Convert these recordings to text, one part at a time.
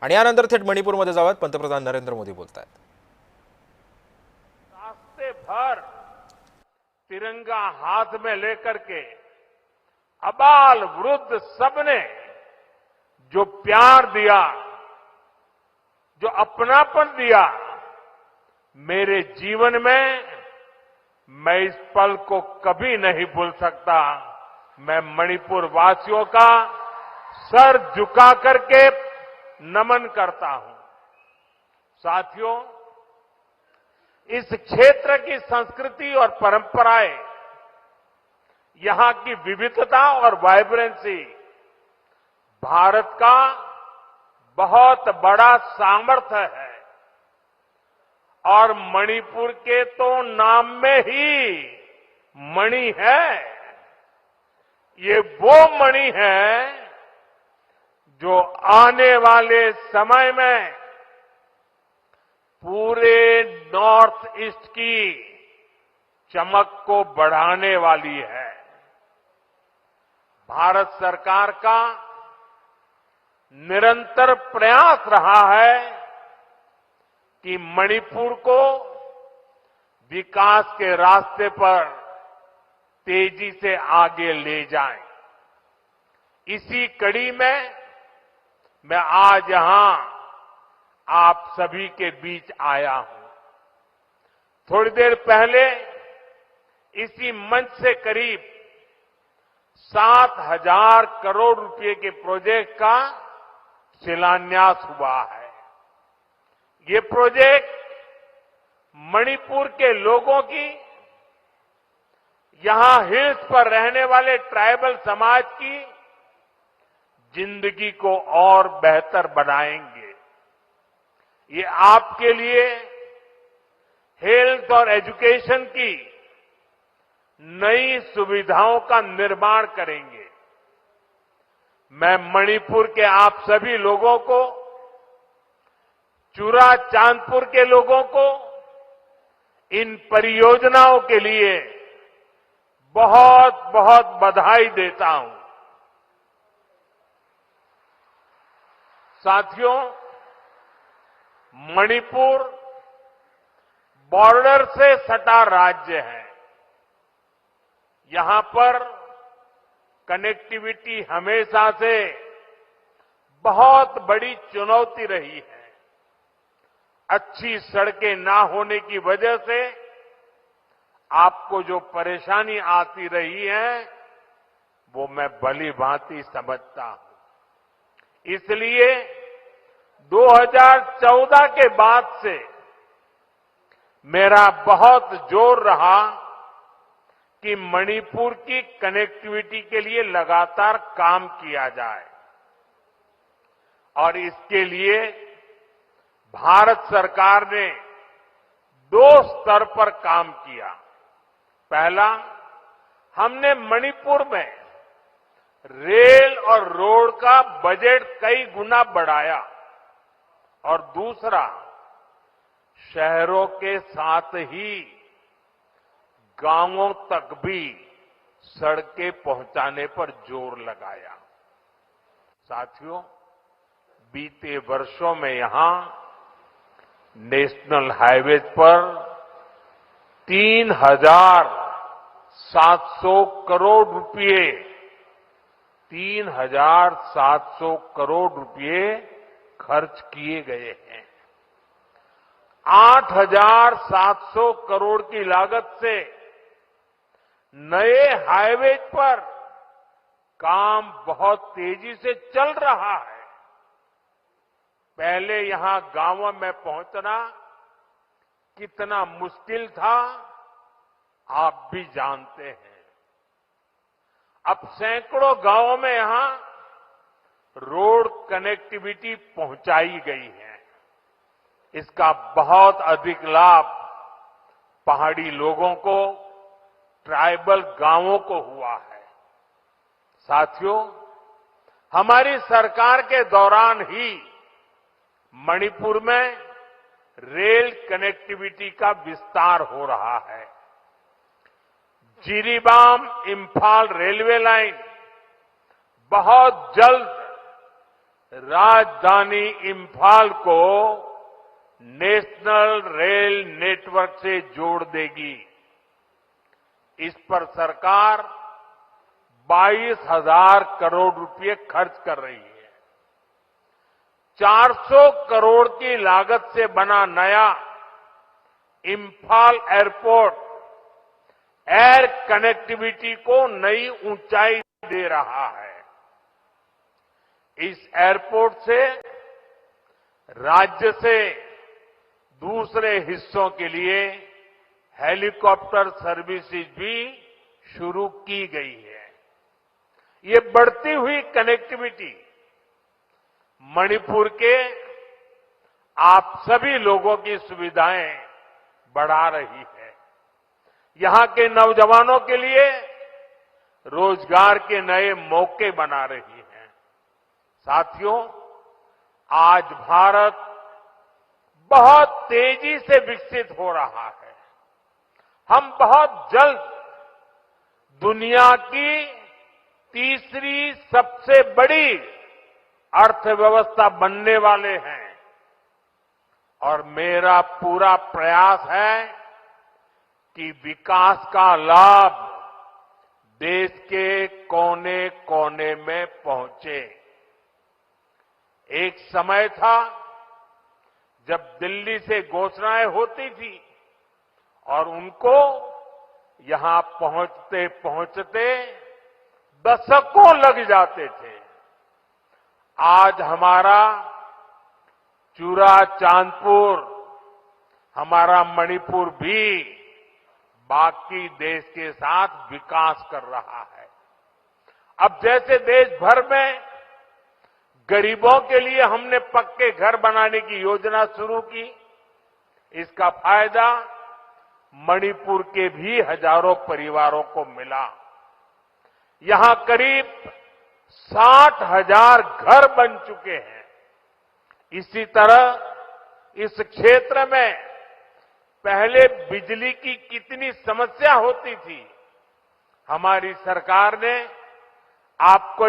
आणि यानंतर थेट मणिपूरमध्ये जाऊयात. पंतप्रधान नरेंद्र मोदी बोलतायत. रास्ते भर तिरंगा हाथ में लेकर के अबाल वृद्ध सबने जो प्यार दिया, जो अपनापन दिया, मेरे जीवन में मैं इस पल को कभी नहीं भूल सकता. मैं मणिपुर वासियों का सर झुका करके नमन करता हूं. साथियों, इस क्षेत्र की संस्कृति और परंपराएं, यहां की विविधता और वाइब्रेंसी भारत का बहुत बड़ा सामर्थ्य है. और मणिपुर के तो नाम में ही मणि है. ये वो मणि है जो आने वाले समय में पूरे नॉर्थ ईस्ट की चमक को बढ़ाने वाली है. भारत सरकार का निरंतर प्रयास रहा है कि मणिपुर को विकास के रास्ते पर तेजी से आगे ले जाएं. इसी कड़ी में मैं आज यहां आप सभी के बीच आया हूं. थोड़ी देर पहले इसी मंच से करीब 7,000 करोड़ रुपए के प्रोजेक्ट का शिलान्यास हुआ है. ये प्रोजेक्ट मणिपुर के लोगों की, यहां हिल्स पर रहने वाले ट्राइबल समाज की जिंदगी को और बेहतर बनाएंगे. ये आपके लिए हेल्थ और एजुकेशन की नई सुविधाओं का निर्माण करेंगे. मैं मणिपुर के आप सभी लोगों को, चुरा चांदपुर के लोगों को इन परियोजनाओं के लिए बहुत बहुत बधाई देता हूं. साथियों, मणिपुर बॉर्डर से सटा राज्य है. यहां पर कनेक्टिविटी हमेशा से बहुत बड़ी चुनौती रही है. अच्छी सड़कें ना होने की वजह से आपको जो परेशानी आती रही है, वो मैं भली भांति समझता हूं. इसलिए 2014 के बाद से मेरा बहुत जोर रहा कि मणिपुर की कनेक्टिविटी के लिए लगातार काम किया जाए. और इसके लिए भारत सरकार ने 2 स्तर पर काम किया. पहला, हमने मणिपुर में रेल और रोड का बजट कई गुना बढ़ाया. और दूसरा, शहरों के साथ ही गांवों तक भी सड़कें पहुंचाने पर जोर लगाया. साथियों, बीते वर्षों में यहां नेशनल हाईवे पर 3,700 करोड़ रुपए 3,700 करोड़ रुपए खर्च किए गए हैं. 8,700 करोड़ की लागत से नए हाईवे पर काम बहुत तेजी से चल रहा है. पहले यहां गांवों में पहुंचना कितना मुश्किल था, आप भी जानते हैं. अब सैकड़ों गांवों में यहां रोड कनेक्टिविटी पहुंचाई गई है. इसका बहुत अधिक लाभ पहाड़ी लोगों को, ट्राइबल गांवों को हुआ है. साथियों, हमारी सरकार के दौरान ही मणिपुर में रेल कनेक्टिविटी का विस्तार हो रहा है. जिरीबाम इम्फाल रेलवे लाइन बहुत जल्द राजधानी इंफाल को नेशनल रेल नेटवर्क से जोड़ देगी। इस पर सरकार 22,000 करोड़ रुपए खर्च कर रही है। 400 करोड़ की लागत से बना नया इंफाल एयरपोर्ट एयर कनेक्टिविटी को नई ऊंचाई दे रहा है। इस एयरपोर्ट से राज्य से दूसरे हिस्सों के लिए हेलीकॉप्टर सर्विसेज भी शुरू की गई है। ये बढ़ती हुई कनेक्टिविटी मणिपुर के आप सभी लोगों की सुविधाएं बढ़ा रही है। यहां के नौजवानों के लिए रोजगार के नए मौके बना रही है। साथियों, आज भारत बहुत तेजी से विकसित हो रहा है। हम बहुत जल्द दुनिया की तीसरी सबसे बड़ी अर्थव्यवस्था बनने वाले हैं और मेरा पूरा प्रयास है कि विकास का लाभ देश के कोने कोने में पहुंचे। एक समय था जब दिल्ली से घोषणाएं होती थी और उनको यहां पहुंचते पहुंचते दशकों लग जाते थे। आज हमारा चूरा चांदपुर, हमारा मणिपुर भी बाकी देश के साथ विकास कर रहा है। अब जैसे देश भर में गरीबों के लिए हमने पक्के घर बनाने की योजना शुरू की, इसका फायदा मणिपुर के भी हजारों परिवारों को मिला। यहां करीब 60,000 घर बन चुके हैं। इसी तरह इस क्षेत्र में पहले बिजली की कितनी समस्या होती थी, हमारी सरकार ने आपको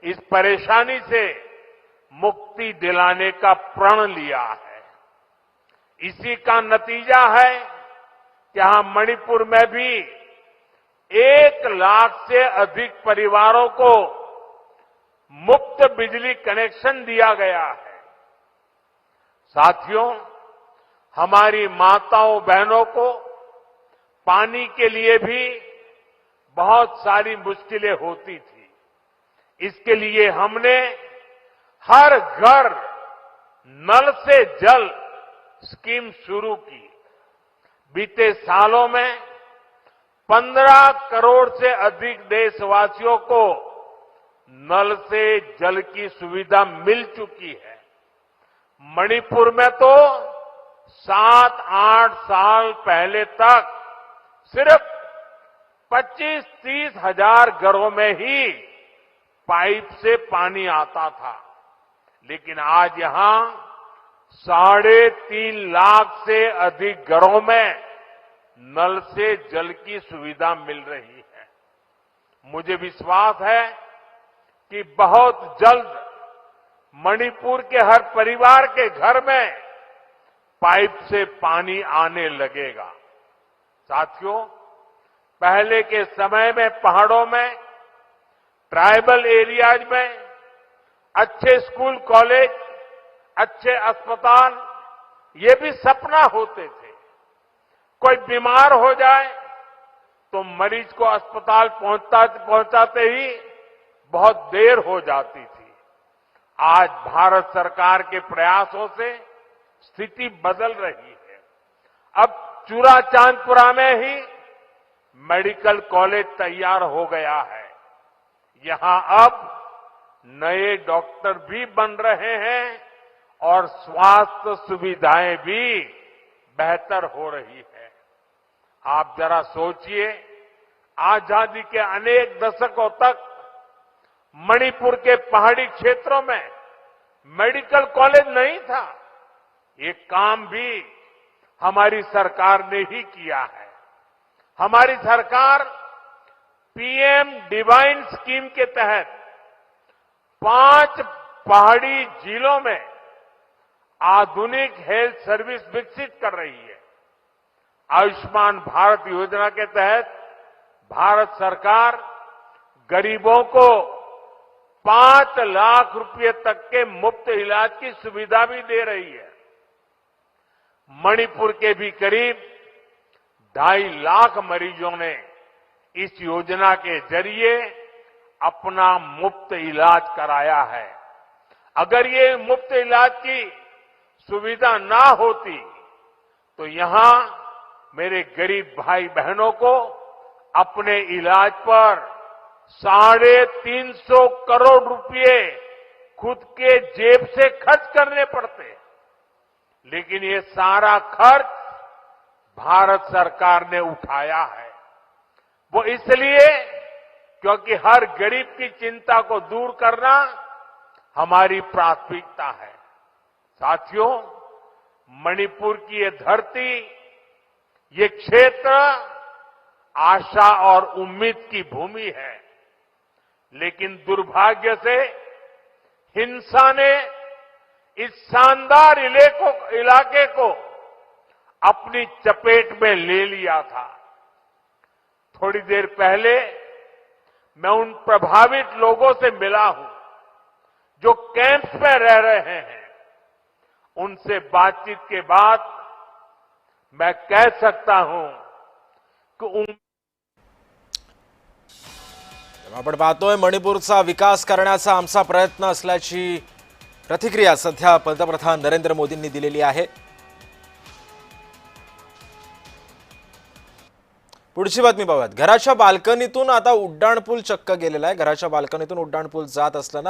इस परेशानी से मुक्ति दिलाने का प्रण लिया है। इसी का नतीजा है कि यहां मणिपुर में भी 1 लाख से अधिक परिवारों को मुफ्त बिजली कनेक्शन दिया गया है। साथियों, हमारी माताओं बहनों को पानी के लिए भी बहुत सारी मुश्किलें होती थी। इसके लिए हमने हर घर नल से जल स्कीम शुरू की। बीते सालों में 15 करोड़ से अधिक देशवासियों को नल से जल की सुविधा मिल चुकी है। मणिपुर में तो 7-8 साल पहले तक सिर्फ 25-30 हजार घरों में ही पाइप से पानी आता था, लेकिन आज यहां 3.5 लाख से अधिक घरों में नल से जल की सुविधा मिल रही है। मुझे विश्वास है कि बहुत जल्द मणिपुर के हर परिवार के घर में पाइप से पानी आने लगेगा। साथियों, पहले के समय में पहाड़ों में, ट्राइबल एरियाज में अच्छे स्कूल कॉलेज, अच्छे अस्पताल, ये भी सपना होते थे। कोई बीमार हो जाए तो मरीज को अस्पताल पहुंचाते ही बहुत देर हो जाती थी। आज भारत सरकार के प्रयासों से स्थिति बदल रही है। अब चूरा चांदपुरा में ही मेडिकल कॉलेज तैयार हो गया है। यहां अब नए डॉक्टर भी बन रहे हैं और स्वास्थ्य सुविधाएं भी बेहतर हो रही है। आप जरा सोचिए, आजादी के अनेक दशकों तक मणिपुर के पहाड़ी क्षेत्रों में मेडिकल कॉलेज नहीं था। ये काम भी हमारी सरकार ने ही किया है। हमारी सरकार पीएम डिवाइन स्कीम के तहत 5 पहाड़ी जिलों में आधुनिक हेल्थ सर्विस विकसित कर रही है। आयुष्मान भारत योजना के तहत भारत सरकार गरीबों को 5 लाख रुपए तक के मुफ्त इलाज की सुविधा भी दे रही है। मणिपुर के भी करीब 2.5 लाख मरीजों ने इस योजना के जरिए अपना मुफ्त इलाज कराया है। अगर ये मुफ्त इलाज की सुविधा ना होती तो यहां मेरे गरीब भाई बहनों को अपने इलाज पर 350 करोड़ रुपए खुद के जेब से खर्च करने पड़ते। लेकिन ये सारा खर्च भारत सरकार ने उठाया है। वो इसलिए क्योंकि हर गरीब की चिंता को दूर करना हमारी प्राथमिकता है। साथियों, मणिपुर की ये धरती, ये क्षेत्र आशा और उम्मीद की भूमि है। लेकिन दुर्भाग्य से हिंसा ने इस शानदार इलाके को अपनी चपेट में ले लिया था। थोड़ी देर पहले मैं उन प्रभावित लोगों से मिला हूं जो कैंप्स में रह रहे हैं। उनसे बातचीत के बाद मैं कह सकता हूं कि आपण पाहतोय मणिपूरचा विकास करण्याचा आमचा प्रयत्न असल्याची प्रतिक्रिया सध्या पंतप्रधान नरेंद्र मोदींनी दिलेली आहे। पुढची बातमी पाहूयात। घराच्या बाल्कनीतून आता उड्डाणपूल चक्क गेलेला आहे। घराच्या बाल्कनीतून उड्डाणपूल जात असल्यानं